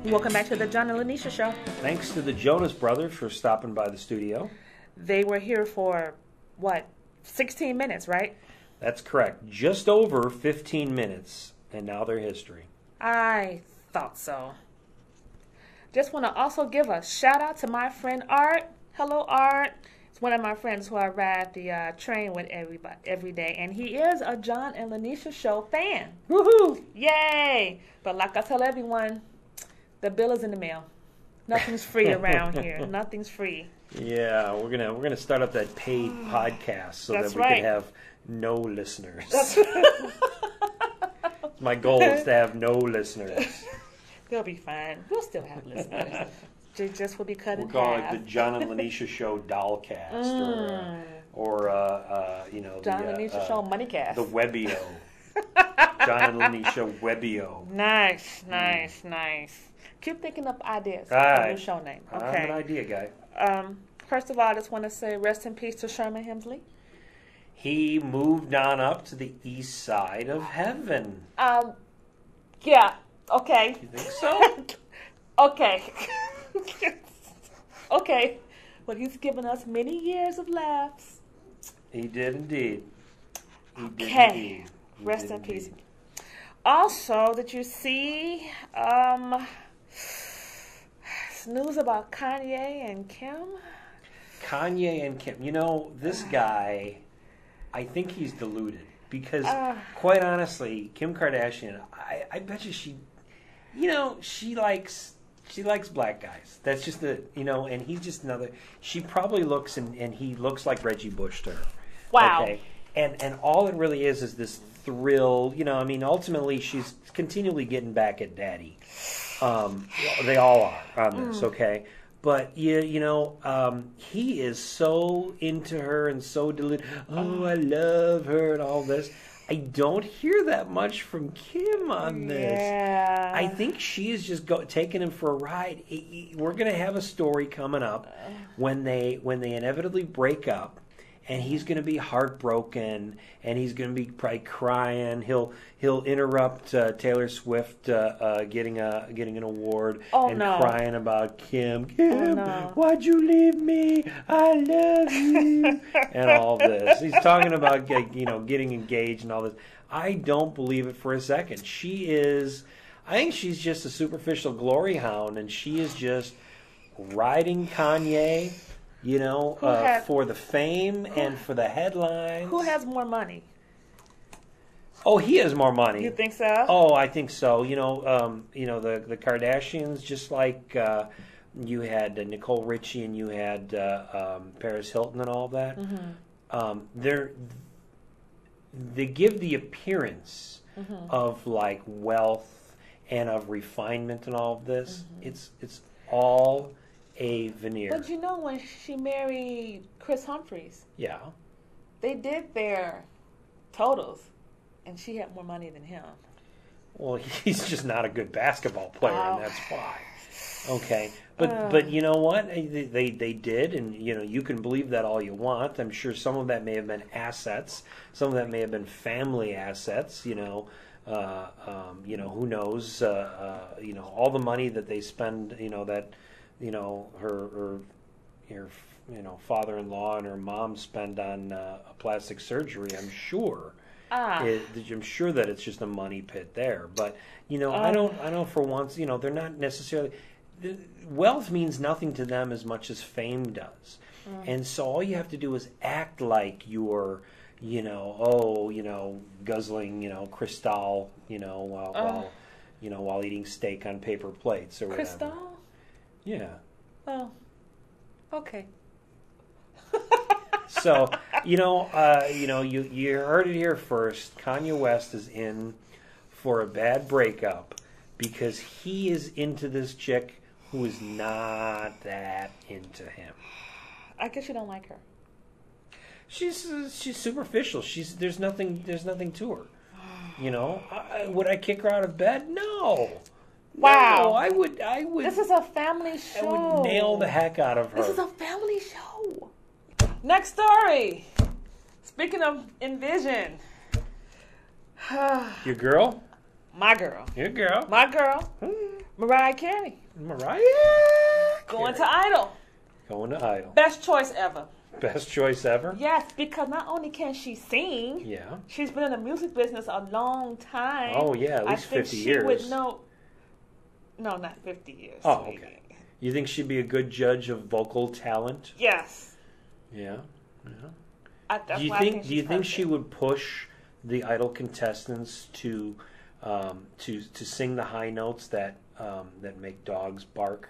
Welcome back to the John and Linetia Show. Thanks to the Jonas Brothers for stopping by the studio. They were here for, 16 minutes, right? That's correct. Just over 15 minutes, and now they're history. I thought so. Just want to also give a shout out to my friend Art. Hello, Art. It's one of my friends who I ride the train with every day, and he is a John and Linetia Show fan. Woohoo! Yay! But like I tell everyone, the bill is in the mail. Nothing's free around here. Nothing's free. Yeah, we're gonna start up that paid podcast so That's that we right. can have no listeners. That's My goal is to have no listeners. They'll be fine. We'll still have listeners. Just will be cut We'll in call half. it the John and Linetia Show Dollcast, or John and Linetia Show Moneycast. the Webbio. John and Linetia Webbio. Nice. Keep thinking up ideas for All a right. new show name. I'm Okay. an idea guy. First of all, I just want to say rest in peace to Sherman Hemsley. He moved on up to the east side of heaven. Yeah. Okay. You think so? Okay. Okay. Well, he's given us many years of laughs. He did indeed. Okay. Rest in peace. Also, did you see news about Kanye and Kim? Kanye and Kim. You know, this guy, I think he's deluded. Because, quite honestly, Kim Kardashian, I bet you she likes black guys. That's just and he's just another. She probably looks and he looks like Reggie Bush to her. Wow. Okay. And all it really is this thrill. Ultimately she's continually getting back at daddy. They all are on this, okay? But he is so into her and so deluded. Oh, I love her and all this. I don't hear that much from Kim on this. Yeah. I think she is just taking him for a ride. We're going to have a story coming up when they inevitably break up, and he's going to be heartbroken, and he's going to be probably crying. He'll interrupt Taylor Swift getting an award crying about Kim. Kim, why'd you leave me? I love you, and all this. He's talking about getting engaged and all this. I don't believe it for a second. I think she's just a superficial glory hound, and she is just riding Kanye. For the fame and for the headlines. Who has more money? Oh, he has more money. You think so? Oh, I think so. The Kardashians, just like you had Nicole Richie and you had Paris Hilton and all that. Mm-hmm. They give the appearance of like wealth and of refinement and all of this. Mm-hmm. It's all a veneer. But when she married Chris Humphries, yeah, they did their totals, and she had more money than him. Well, he's just not a good basketball player, and that's why. Okay, but you know what? They did, and you can believe that all you want. I'm sure some of that may have been assets, some of that may have been family assets. Who knows? All the money that they spend. Her father-in-law and her mom spend on plastic surgery. I'm sure. I'm sure that it's just a money pit there. But I don't for once. They're not necessarily. Wealth means nothing to them as much as fame does, and so all you have to do is act like you're. Guzzling, Cristal, while eating steak on paper plates or whatever. Cristal? Yeah. Oh. Okay. So, you heard it here first. Kanye West is in for a bad breakup because he is into this chick who is not that into him. I guess you don't like her. She's superficial. There's nothing to her. Would I kick her out of bed? No. Wow. No, I would. This is a family show. I would nail the heck out of her. This is a family show. Next story. Speaking of Envision. Your girl? My girl. Your girl. My girl. Mariah Carey. Mariah Going Carey. to Idol. Going to Idol. Best choice ever. Best choice ever? Yes, because not only can she sing, Yeah. she's been in the music business a long time. Oh, yeah, at least 50 years. I think she would know. No, not 50 years. Oh, sweetie. okay. You think she'd be a good judge of vocal talent? Yes. Yeah. Yeah. That's Do you why think? I think Do you she's think perfect. she would push the Idol contestants to sing the high notes that make dogs bark?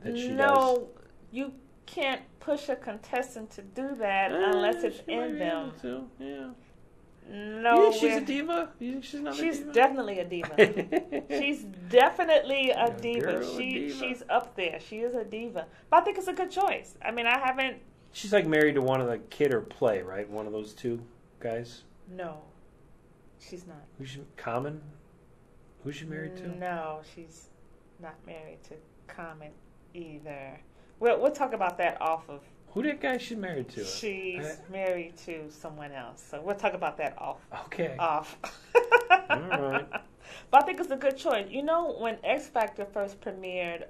That she does. No, you can't push a contestant to do that unless it's she might in be them. able to, yeah. No, You think she's a diva? You think she's not a she's diva? definitely a diva. She's definitely a diva. Girl, a diva. She's up there. She is a diva. But I think it's a good choice. I mean, I haven't. She's like married to one of the Kid or Play, right? One of those two guys. No, she's not. Who's she, Common? Who's she married to? No, she's not married to Common either. We'll talk about that off of. Who that guy she's married to? She's married to someone else. So we'll talk about that off. Okay. Off. All right. But I think it's a good choice. You know, when X Factor first premiered,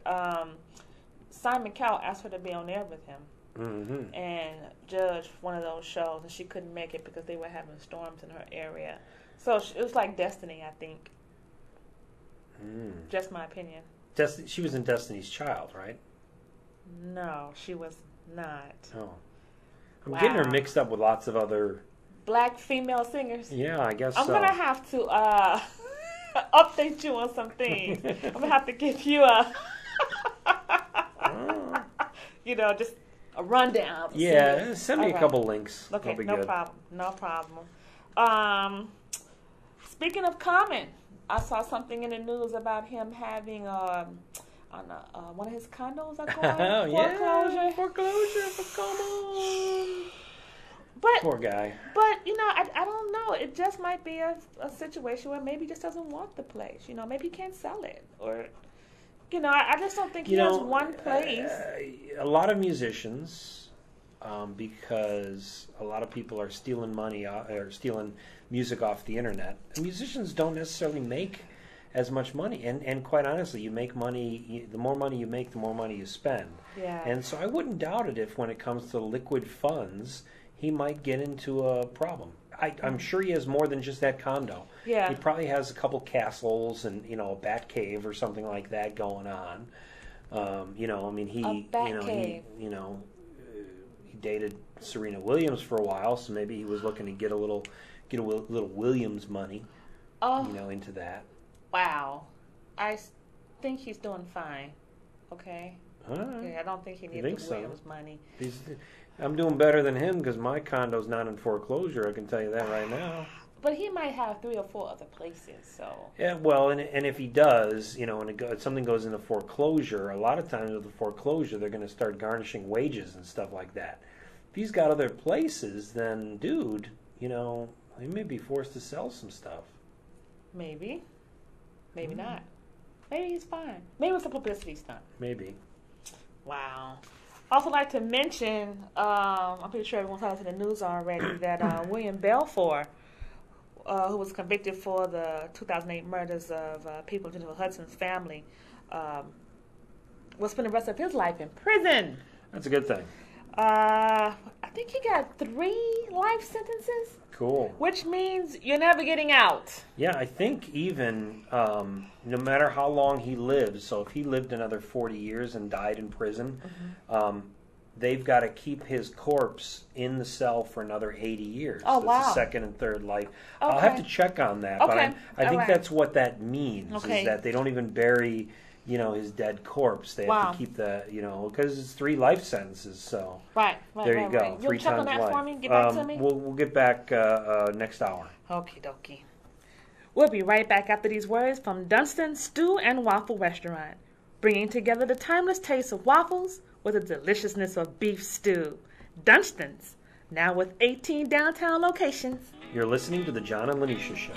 Simon Cowell asked her to be on air with him Mm-hmm. and judge one of those shows, and she couldn't make it because they were having storms in her area. So it was like destiny, I think. Just my opinion. She was in Destiny's Child, right? No, she was not. Oh. I'm getting her Wow. mixed up with lots of other... Black female singers. Yeah, I guess I'm so. gonna have to update you on some things. I'm gonna have to give you a, just a rundown. Yeah, send me All a right. couple links. Okay, That'll be no good. problem. No problem. Speaking of Common, I saw something in the news about him having on one of his condos. I call it foreclosure. Foreclosure for Common. But Poor guy. But I don't know. It just might be a situation where maybe he just doesn't want the place. Maybe he can't sell it, or I just don't think he has one place. A lot of musicians, because a lot of people are stealing money or stealing music off the internet. And musicians don't necessarily make as much money, and quite honestly, you make money. The more money you make, the more money you spend. Yeah. And so I wouldn't doubt it if, when it comes to liquid funds, he might get into a problem. I'm sure he has more than just that condo. Yeah. He probably has a couple castles and a bat cave or something like that going on. He cave. He dated Serena Williams for a while, so maybe he was looking to get a little Williams money. Into that. Wow. I think he's doing fine. Okay. All right. Yeah, I don't think he needs think the so? Williams money. I'm doing better than him because my condo's not in foreclosure. I can tell you that right now. But he might have 3 or 4 other places. So. Yeah, well, and if he does, and something goes into foreclosure, a lot of times with the foreclosure, they're going to start garnishing wages and stuff like that. If he's got other places, then, dude, he may be forced to sell some stuff. Maybe. Maybe not. Maybe he's fine. Maybe it's a publicity stunt. Maybe. Wow. Also like to mention, I'm pretty sure everyone's heard in the news already, that William Belfort, who was convicted for the 2008 murders of people in Jennifer Hudson's family, will spend the rest of his life in prison. That's a good thing. I think he got 3 life sentences. Cool. Which means you're never getting out. Yeah, I think even no matter how long he lives, so if he lived another 40 years and died in prison, they've got to keep his corpse in the cell for another 80 years. Oh, That's wow. a second and third life. Okay. I'll have to check on that, Okay. but I think All right. that's what that means, Okay. is that they don't even bury, his dead corpse. They Wow. have to keep the, because it's 3 life sentences, so Right. there you go. Right. 3 You'll check times on that life. for me? Get back to me? We'll get back next hour. Okie dokie. We'll be right back after these words from Dunstan's Stew and Waffle Restaurant, bringing together the timeless taste of waffles with the deliciousness of beef stew. Dunstan's, now with 18 downtown locations. You're listening to the John and Linetia Show.